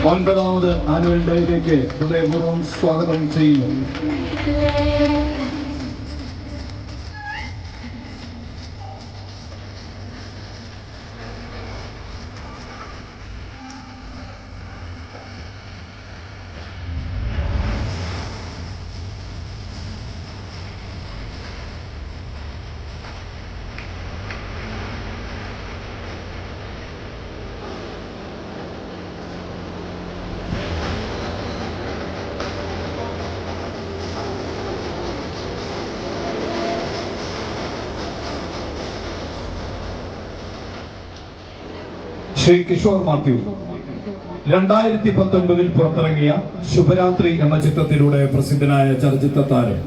9ാമത് annual ഡേയിലേക്ക് ഹൃദയപൂർവ്വം സ്വാഗതം ചെയ്യുന്നു. ശ്രീ കിഷോർ മാത്യു 2019 പുറത്തിറങ്ങിയ ശുഭരാത്രി എന്ന ചിത്രത്തിലൂടെ പ്രസിദ്ധനായ ചലച്ചിത്ര താരം.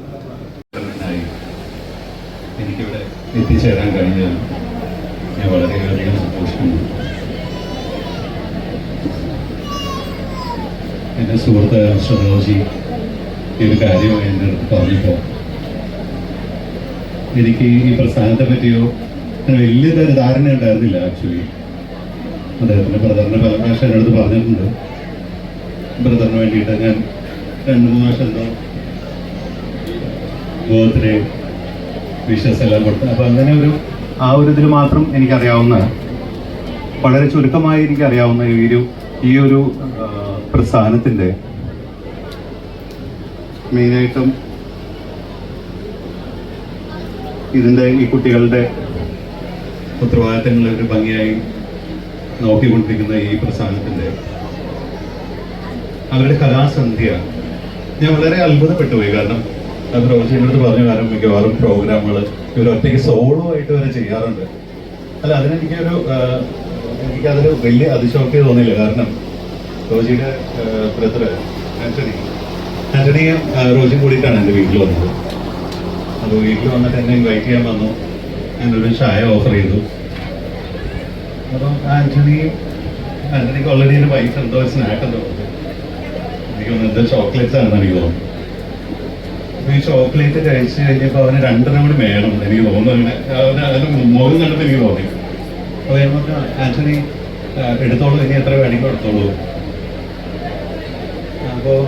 എനിക്കിവിടെ എത്തിച്ചേരാൻ കഴിഞ്ഞാൽ ഞാൻ വളരെയധികം സന്തോഷിക്കുന്നു. എൻ്റെ സുഹൃത്ത് ശ്രദ്ധോജി ഈ ഒരു കാര്യമായി എൻ്റെ അടുത്ത് പറഞ്ഞപ്പോൾ എനിക്ക് ഈ പ്രസ്ഥാനത്തെ പറ്റിയോ വലിയൊരു ധാരണ ഉണ്ടായിരുന്നില്ല. ആക്ച്വലി അദ്ദേഹത്തിൻ്റെ ബ്രദറിൻ്റെ പല പ്രാവശ്യം എൻ്റെ അടുത്ത് പറഞ്ഞിട്ടുണ്ട്. ബ്രദറിന് വേണ്ടിയിട്ട് ഞാൻ 2-3 വർഷം എന്തോ ബർത്ത്ഡേ വിഷസ് എല്ലാം കൊടുത്ത്, അപ്പം അങ്ങനെ ആ ഒരു ഇതിൽ മാത്രം എനിക്കറിയാവുന്ന, വളരെ ചുരുക്കമായി എനിക്കറിയാവുന്ന ഈ ഒരു പ്രസ്ഥാനത്തിൻ്റെ മെയിനായിട്ടും ഇതിൻ്റെ ഈ കുട്ടികളുടെ ഉത്തരവാദിത്തങ്ങളെ ഒരു ഭംഗിയായി നോക്കിക്കൊണ്ടിരിക്കുന്ന ഈ പ്രസ്ഥാനത്തിൻ്റെ അവരുടെ കലാസന്ധ്യ ഞാൻ വളരെ അത്ഭുതപ്പെട്ടു പോയി. കാരണം റോജിനടുത്ത് പറഞ്ഞ കാരണം മിക്കവാറും പ്രോഗ്രാമുകൾ ഇവർ ഒറ്റയ്ക്ക് സോളോ ആയിട്ട് വരെ ചെയ്യാറുണ്ട്. അല്ല, എനിക്കതൊരു വലിയ അതിശോക്തി തോന്നിയില്ല. കാരണം റോജിയുടെ ബ്രദർ ആന്റണിയും റോജിയും കൂടിയിട്ടാണ് എൻ്റെ വീട്ടിൽ വന്നത്. അപ്പോൾ വീട്ടിൽ വന്നിട്ട് എന്നെ ഇൻവൈറ്റ് ചെയ്യാൻ വന്നു. ഞാനൊരു ചായ ഓഫർ ചെയ്തു. അപ്പം ആന്റണിക്ക് ഓൾറെഡി എൻ്റെ വൈഫ് എന്തോ സ്നാക്ക് എന്തോ എനിക്ക് തോന്നുന്നു എന്തോ ചോക്ലേറ്റ്സ് ആണെന്ന് എനിക്ക് തോന്നുന്നു. അപ്പോൾ ഈ ചോക്ലേറ്റ് കഴിച്ച് കഴിഞ്ഞപ്പോൾ അവന് 2 കൂടി വേണം എനിക്ക് തോന്നുന്നു. അതിന് മുഖം കണ്ടപ്പോൾ എനിക്ക് തോന്നി. അപ്പോൾ ഞാൻ പറഞ്ഞു, ആന്റണി എടുത്തോളൂ, ഇനി എത്ര വേണമെങ്കിൽ എടുത്തോളൂ. അപ്പോൾ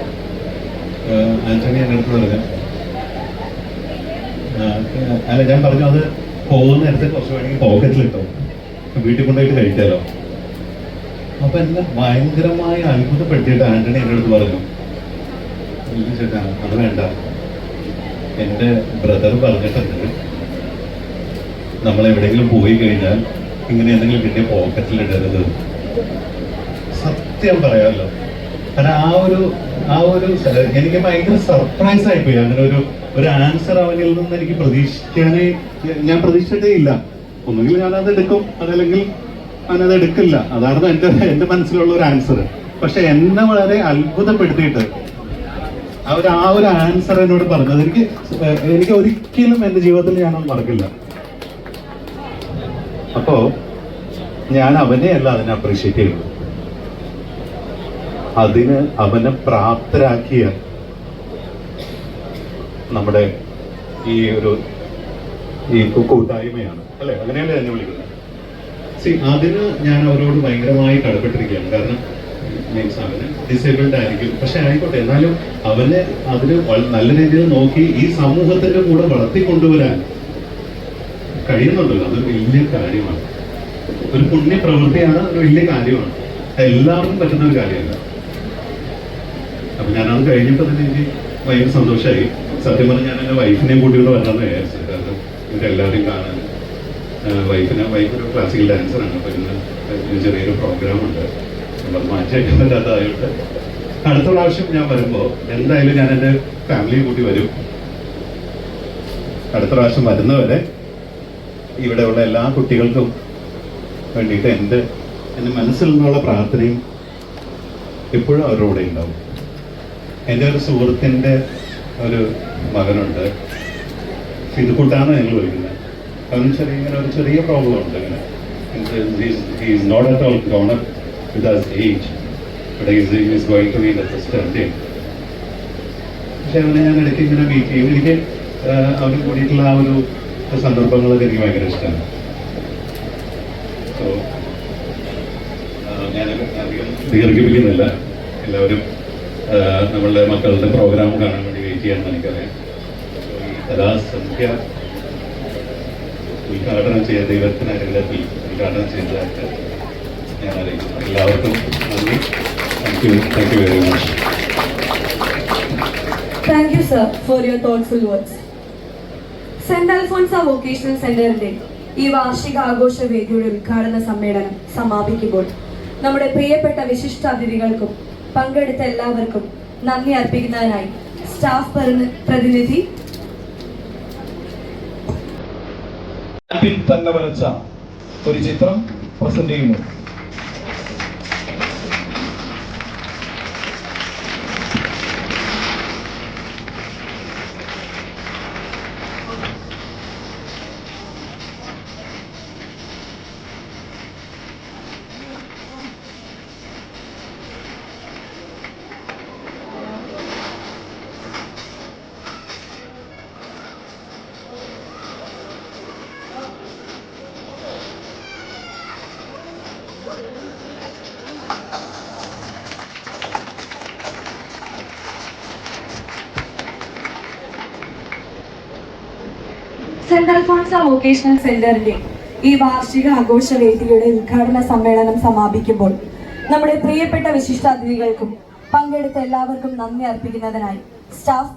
ആന്റണി എൻ്റെ അടുത്ത് പറഞ്ഞു, അല്ല ഞാൻ പറഞ്ഞു അത് പോകുന്ന നേരത്തെ കുറച്ച് വേണമെങ്കിൽ പോക്കറ്റിലിട്ടോ, വീട്ടിൽ കൊണ്ടുപോയിട്ട് കഴിക്കാമല്ലോ. അപ്പം എന്നെ ഭയങ്കരമായി അത്ഭുതപ്പെടുത്തിയിട്ട് ആന്റണി എൻ്റെ അടുത്ത് പറഞ്ഞു, ഇല്ല ചേട്ടാ അത് വേണ്ട, എൻ്റെ ബ്രദർ പറഞ്ഞിട്ടുണ്ട് നമ്മൾ എവിടെയെങ്കിലും പോയി കഴിഞ്ഞാൽ ഇങ്ങനെ എന്തെങ്കിലും പിന്നെ പോക്കറ്റിലിടരുത്. സത്യം പറയാമല്ലോ, കാരണം ആ ഒരു എനിക്ക് ഭയങ്കര സർപ്രൈസ് ആയിപ്പോയി. അങ്ങനെ ഒരു ആൻസർ അവനിൽ നിന്ന് എനിക്ക് ഞാൻ പ്രതീക്ഷിച്ചിട്ടേ ഇല്ല. ഒന്നുകിൽ ഞാനത് എടുക്കും, അതല്ലെങ്കിൽ ഞാനത് എടുക്കില്ല. അതായിരുന്നു എൻ്റെ മനസ്സിലുള്ള ഒരു ആൻസർ. പക്ഷെ എന്നെ വളരെ അത്ഭുതപ്പെടുത്തിയിട്ട് ആ ഒരു ആൻസർ എന്നോട് പറഞ്ഞത് എനിക്ക് ഒരിക്കലും എൻ്റെ ജീവിതത്തിൽ ഞാനത് മറക്കില്ല. അപ്പോ ഞാൻ അവനെയല്ല അതിനെ അപ്രീഷിയേറ്റ് ചെയ്യുന്നത്, അതിന് അവനെ പ്രാപ്തരാക്കിയ നമ്മുടെ ഈ കൂട്ടായ്മയാണ്, അല്ലെ? അങ്ങനെയല്ലേ എന്നെ വിളിക്കുന്നത്. അതിന് ഞാൻ അവരോട് ഭയങ്കരമായി കടപ്പെട്ടിരിക്കുകയാണ്. കാരണം മീൻസ് അവന് ഡിസേബിൾഡ് ആയിരിക്കും, പക്ഷെ ആയിക്കോട്ടെ, എന്നാലും അവനെ അതിന് നല്ല രീതിയിൽ നോക്കി ഈ സമൂഹത്തിന്റെ കൂടെ വളർത്തിക്കൊണ്ടുവരാൻ കഴിയുന്നുണ്ടല്ലോ. അതൊരു വലിയ കാര്യമാണ്, ഒരു പുണ്യ പ്രവൃത്തിയാണ്, ഒരു വലിയ കാര്യമാണ്. എല്ലാവർക്കും പറ്റുന്ന ഒരു കാര്യമല്ല. അപ്പൊ ഞാനത് കഴിഞ്ഞപ്പോൾ തന്നെ എനിക്ക് ഭയങ്കര സന്തോഷമായി. സത്യം പറഞ്ഞാൽ ഞാൻ എൻ്റെ വൈഫിനെയും കൂട്ടിക്കൊണ്ട് വരണമെന്ന് വിചാരിച്ചത്. കാരണം ഇവരെല്ലാവരെയും കാണാൻ വൈഫ് ഒരു ക്ലാസിക്കൽ ഡാൻസറാണ്. അപ്പോൾ ഇന്ന് ചെറിയൊരു പ്രോഗ്രാമുണ്ട്, നമ്മൾ മാറ്റിവെക്കാൻ പറ്റാത്തതായിട്ട് അടുത്ത പ്രാവശ്യം ഞാൻ വരുമ്പോൾ എന്തായാലും ഞാൻ എൻ്റെ ഫാമിലിയെ കൂട്ടി വരും. അടുത്ത പ്രാവശ്യം വരുന്നവരെ ഇവിടെയുള്ള എല്ലാ കുട്ടികൾക്കും വേണ്ടിയിട്ട് എൻ്റെ മനസ്സിൽ നിന്നുള്ള പ്രാർത്ഥനയും എപ്പോഴും അവരുടെ കൂടെ ഉണ്ടാവും. എൻ്റെ ഒരു സുഹൃത്തിൻ്റെ ഒരു മകനുണ്ട്, ഇത് കൂട്ടാണ് ഞങ്ങൾ വിളിക്കുന്നത്. അവന് ഇങ്ങനെ ഒരു ചെറിയ പ്രോബ്ലം ഉണ്ട്. ഇങ്ങനെ is not at all grown up with his age, but is going to be in the standing. പക്ഷെ അവനെ ഞാൻ ഇടയ്ക്ക് ഇങ്ങനെ മീറ്റ് ചെയ്യും. എനിക്ക് അവന് കൂടിയിട്ടുള്ള ആ ഒരു സന്ദർഭങ്ങളൊക്കെ എനിക്ക് ഭയങ്കര ഇഷ്ടമാണ്. സോ ഞാൻ അധികം ദീർഘിപ്പിക്കുന്നില്ല. എല്ലാവരും നമ്മളുടെ മക്കളുടെ പ്രോഗ്രാം കാണാൻ വേണ്ടി വെയിറ്റ് ചെയ്യാമെന്ന് എനിക്കറിയാം. ഈ കലാസന്ധ്യ ഉദ്ഘാടനം ചെയ്ത ദൈവത്തിന് അരങ്ങത്തിൽ ഉദ്ഘാടനം ചെയ്തതായിട്ട് ഞാൻ അറിയിക്കുന്നു. എല്ലാവർക്കും നന്ദി. Thank you very much. Thank you, sir, for your thoughtful words. Saint Alphonsa vocational സെന്ററിന്റെ ഈ വാർഷിക ആഘോഷ വേദിയുടെ ഉദ്ഘാടന സമ്മേളനം സമാപിക്കുമ്പോൾ നമ്മുടെ പ്രിയപ്പെട്ട വിശിഷ്ടാതിഥികൾക്കും പങ്കെടുത്ത എല്ലാവർക്കും നന്ദി അർപ്പിക്കുന്നതിനായി സ്റ്റാഫ് പ്രതിനിധി തന്നെ വരച്ച ഒരു ചിത്രം പ്രസന്റ് ചെയ്യുന്നു. സെന്റ് അൽഫോൺസ വൊക്കേഷണൽ സെന്ററിന്റെ ഈ വാർഷിക ആഘോഷ വേദിയുടെ ഉദ്ഘാടന സമ്മേളനം സമാപിക്കുമ്പോൾ നമ്മുടെ പ്രിയപ്പെട്ട വിശിഷ്ടാതിഥികൾക്കും പങ്കെടുത്ത എല്ലാവർക്കും നന്ദി അർപ്പിക്കുന്നതിനായി സ്റ്റാഫ്